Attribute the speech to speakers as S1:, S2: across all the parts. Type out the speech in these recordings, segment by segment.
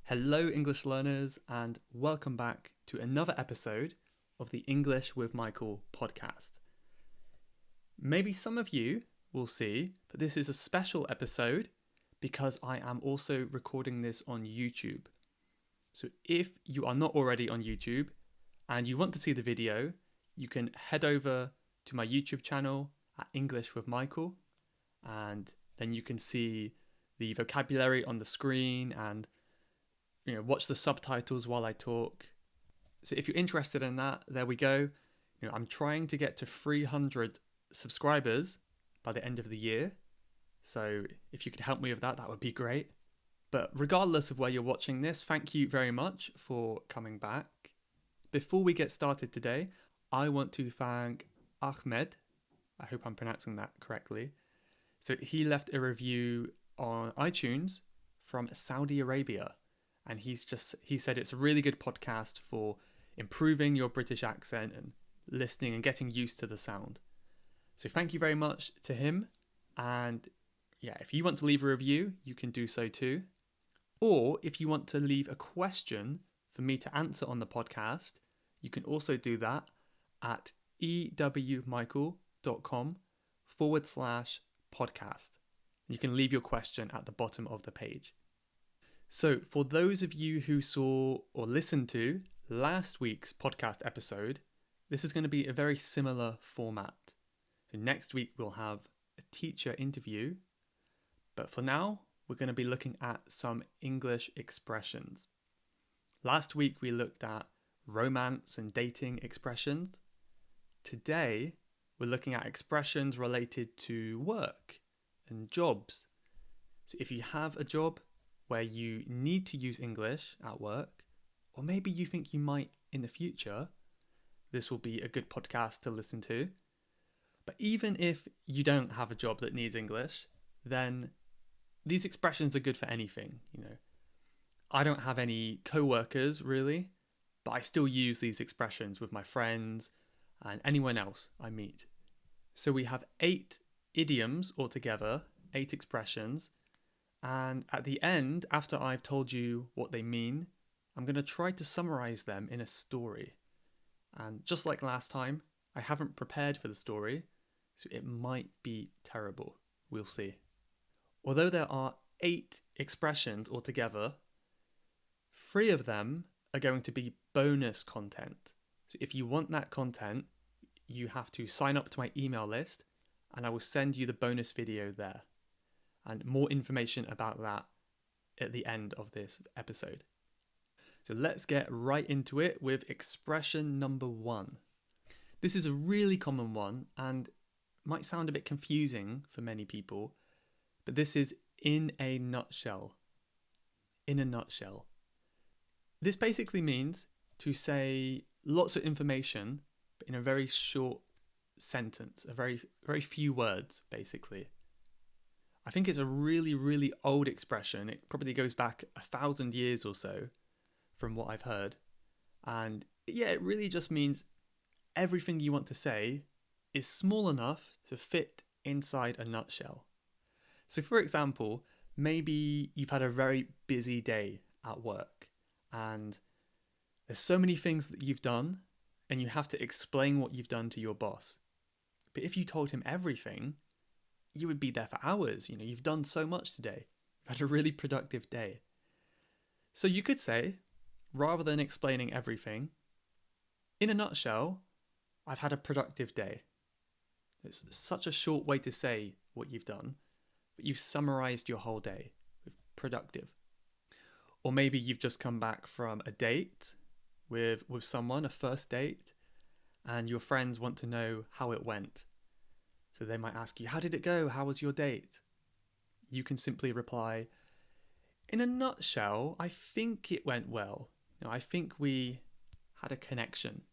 S1: Hello, English learners, and welcome back to another episode of the English with Michael podcast. Maybe some of you will see that this is a special episode because I am also recording this on YouTube. So if you are not already on YouTube and you want to see the video, you can head over to my YouTube channel at English with Michael, and then you can see the vocabulary on the screen and watch the subtitles while I talk. So if you're interested in that, there we go. I'm trying to get to 300 subscribers by the end of the year. So if you could help me with that, that would be great. But regardless of where you're watching this, thank you very much for coming back. Before we get started today, I want to thank Ahmed. I hope I'm pronouncing that correctly. So he left a review on iTunes from Saudi Arabia. And he said it's a really good podcast for improving your British accent and listening and getting used to the sound. So thank you very much to him. And yeah, if you want to leave a review, you can do so too. Or if you want to leave a question for me to answer on the podcast, you can also do that at ewmichael.com/podcast. You can leave your question at the bottom of the page. So for those of you who saw or listened to last week's podcast episode, this is going to be a very similar format. So next week we'll have a teacher interview, but for now we're going to be looking at some English expressions. Last week we looked at romance and dating expressions. Today we're looking at expressions related to work and jobs. So if you have a job where you need to use English at work, or maybe you think you might in the future, this will be a good podcast to listen to. But even if you don't have a job that needs English, then these expressions are good for anything. I don't have any co-workers really, but I still use these expressions with my friends and anyone else I meet. So we have 8 idioms altogether, 8 expressions. And at the end, after I've told you what they mean, I'm going to try to summarize them in a story. And just like last time, I haven't prepared for the story, so it might be terrible. We'll see. Although there are 8 expressions altogether, 3 of them are going to be bonus content. So if you want that content, you have to sign up to my email list, and I will send you the bonus video there. And more information about that at the end of this episode. So let's get right into it with expression number 1. This is a really common one and might sound a bit confusing for many people, but this is in a nutshell. In a nutshell. This basically means to say lots of information, but in a very short sentence, a very few words, basically. I think it's a really, really old expression. It probably goes back 1,000 years or so from what I've heard. And yeah, it really just means everything you want to say is small enough to fit inside a nutshell. So for example, maybe you've had a very busy day at work and there's so many things that you've done and you have to explain what you've done to your boss. But if you told him everything, you would be there for hours. You've done so much today. You've had a really productive day. So you could say, rather than explaining everything, in a nutshell, I've had a productive day. It's such a short way to say what you've done, but you've summarized your whole day with productive. Or maybe you've just come back from a date with someone, a first date, and your friends want to know how it went. So they might ask you, how did it go? How was your date? You can simply reply, in a nutshell, I think it went well. I think we had a connection.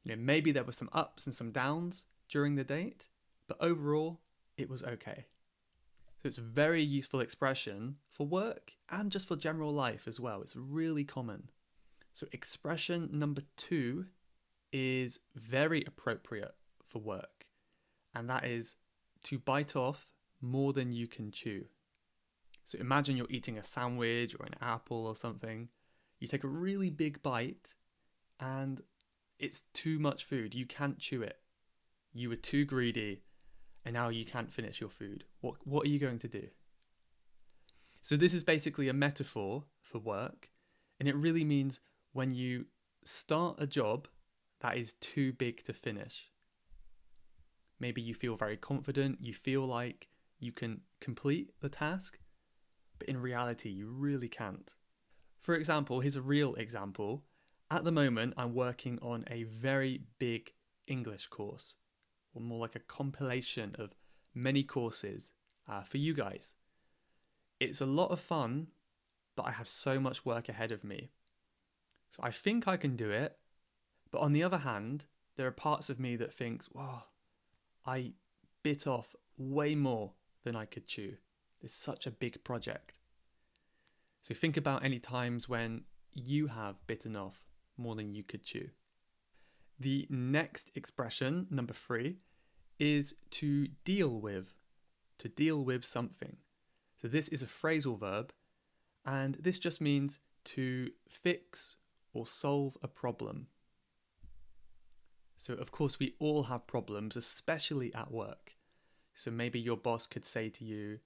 S1: Maybe there were some ups and some downs during the date, but overall, it was okay. So it's a very useful expression for work and just for general life as well. It's really common. So expression number 2 is very appropriate for work. And that is to bite off more than you can chew. So imagine you're eating a sandwich or an apple or something. You take a really big bite and it's too much food. You can't chew it. You were too greedy and now you can't finish your food. What are you going to do? So this is basically a metaphor for work, and it really means when you start a job that is too big to finish. Maybe you feel very confident, you feel like you can complete the task, but in reality, you really can't. For example, here's a real example. At the moment, I'm working on a very big English course, or more like a compilation of many courses for you guys. It's a lot of fun, but I have so much work ahead of me. So I think I can do it, but on the other hand, there are parts of me that thinks, wow, I bit off way more than I could chew. It's such a big project. So think about any times when you have bitten off more than you could chew. The next expression, number 3, is to deal with something. So this is a phrasal verb, and this just means to fix or solve a problem. So of course we all have problems, especially at work. So maybe your boss could say to you,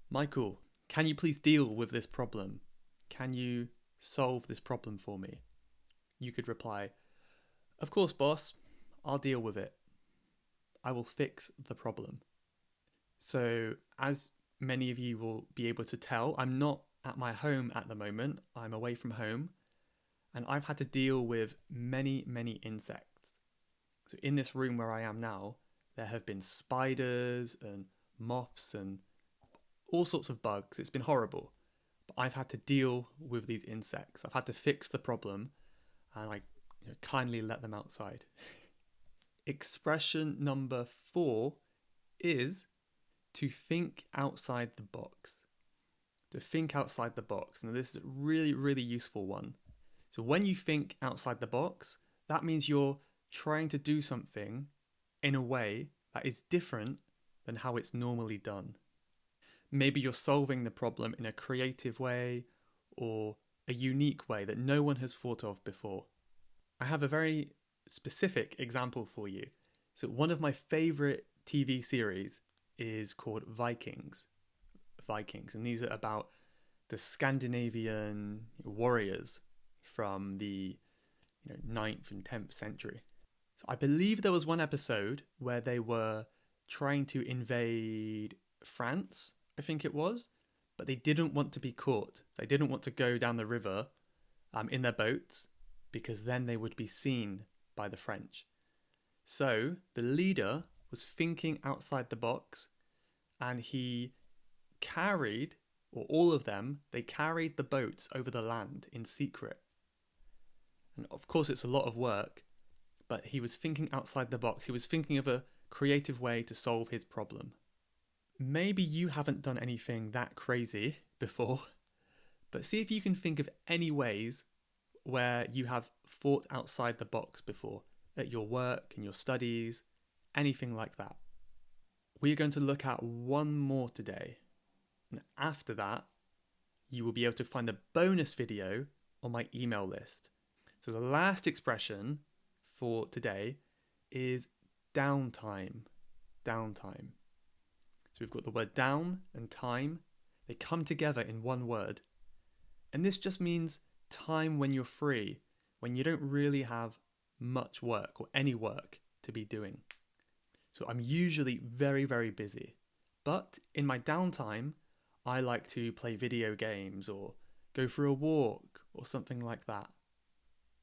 S1: Michael, can you please deal with this problem? Can you solve this problem for me? You could reply, of course, boss, I'll deal with it. I will fix the problem. So as many of you will be able to tell, I'm not at my home at the moment. I'm away from home, and I've had to deal with many, many insects. So in this room where I am now, there have been spiders and moths and all sorts of bugs. It's been horrible. But I've had to deal with these insects. I've had to fix the problem, and I kindly let them outside. Expression number 4 is to think outside the box. To think outside the box. And this is a really, really useful one. So when you think outside the box, that means you're trying to do something in a way that is different than how it's normally done. Maybe you're solving the problem in a creative way or a unique way that no one has thought of before. I have a very specific example for you. So one of my favorite TV series is called Vikings. And these are about the Scandinavian warriors from the 9th and 10th century. So I believe there was one episode where they were trying to invade France, I think it was, but they didn't want to be caught. They didn't want to go down the river in their boats because then they would be seen by the French. So the leader was thinking outside the box, and he carried, or all of them, they carried the boats over the land in secret. And of course it's a lot of work, but he was thinking outside the box. He was thinking of a creative way to solve his problem. Maybe you haven't done anything that crazy before, but see if you can think of any ways where you have thought outside the box before, at your work, in your studies, anything like that. We're going to look at one more today, and after that, you will be able to find a bonus video on my email list. So the last expression for today is downtime. Downtime. So we've got the word down and time. They come together in one word. And this just means time when you're free, when you don't really have much work or any work to be doing. So I'm usually very, very busy. But in my downtime, I like to play video games or go for a walk or something like that.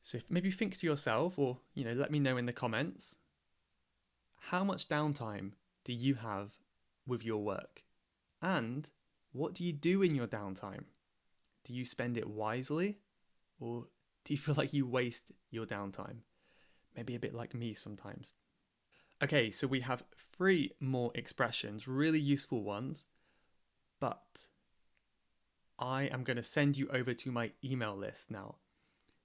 S1: So maybe think to yourself, or let me know in the comments, how much downtime do you have with your work? And what do you do in your downtime? Do you spend it wisely, or do you feel like you waste your downtime? Maybe a bit like me sometimes. Okay, so we have 3 more expressions, really useful ones, but I am going to send you over to my email list now.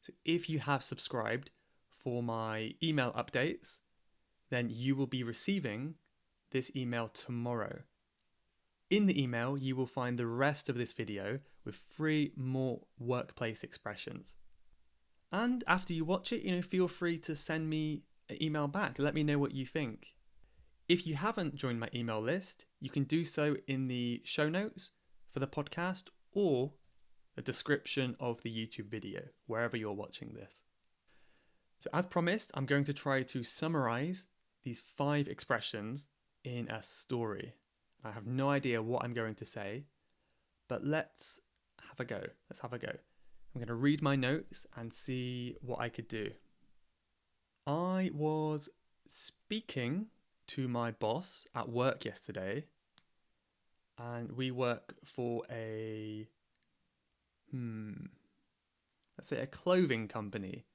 S1: So if you have subscribed for my email updates, then you will be receiving this email tomorrow. In the email, you will find the rest of this video with 3 more workplace expressions. And after you watch it, feel free to send me an email back. Let me know what you think. If you haven't joined my email list, you can do so in the show notes for the podcast or the description of the YouTube video, wherever you're watching this. So as promised, I'm going to try to summarize these 5 expressions in a story. I have no idea what I'm going to say, but let's have a go. I'm going to read my notes and see what I could do. I was speaking to my boss at work yesterday, and we work for let's say a clothing company.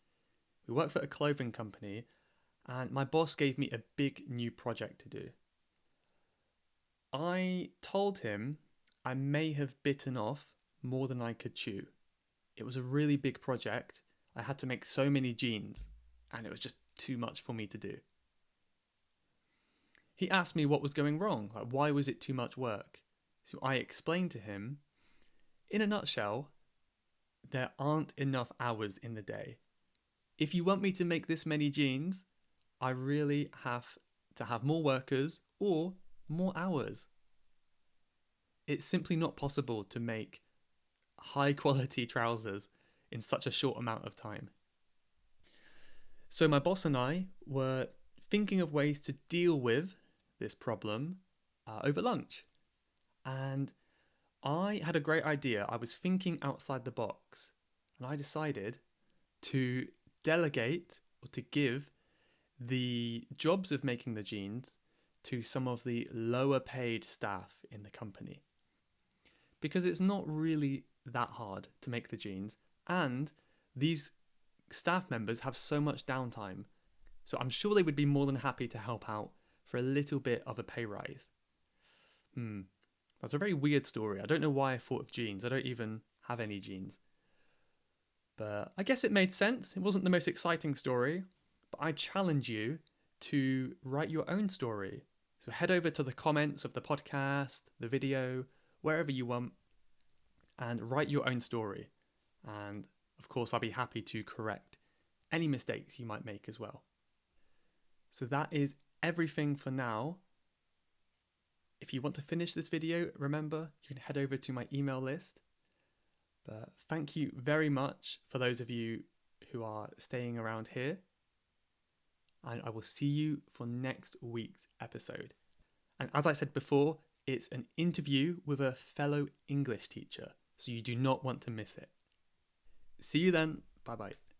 S1: We work for a clothing company, and my boss gave me a big new project to do. I told him I may have bitten off more than I could chew. It was a really big project. I had to make so many jeans, and it was just too much for me to do. He asked me what was going wrong, why was it too much work? So I explained to him, in a nutshell, there aren't enough hours in the day. If you want me to make this many jeans, I really have to have more workers or more hours. It's simply not possible to make high quality trousers in such a short amount of time. So my boss and I were thinking of ways to deal with this problem over lunch. And I had a great idea. I was thinking outside the box, and I decided to delegate or to give the jobs of making the jeans to some of the lower paid staff in the company. Because it's not really that hard to make the jeans, and these staff members have so much downtime. So I'm sure they would be more than happy to help out for a little bit of a pay rise. That's a very weird story. I don't know why I thought of jeans. I don't even have any jeans. But I guess it made sense. It wasn't the most exciting story, but I challenge you to write your own story. So head over to the comments of the podcast, the video, wherever you want, and write your own story. And of course, I'll be happy to correct any mistakes you might make as well. So that is everything for now. If you want to finish this video, remember, you can head over to my email list. But thank you very much for those of you who are staying around here. And I will see you for next week's episode. And as I said before, it's an interview with a fellow English teacher, so you do not want to miss it. See you then. Bye-bye.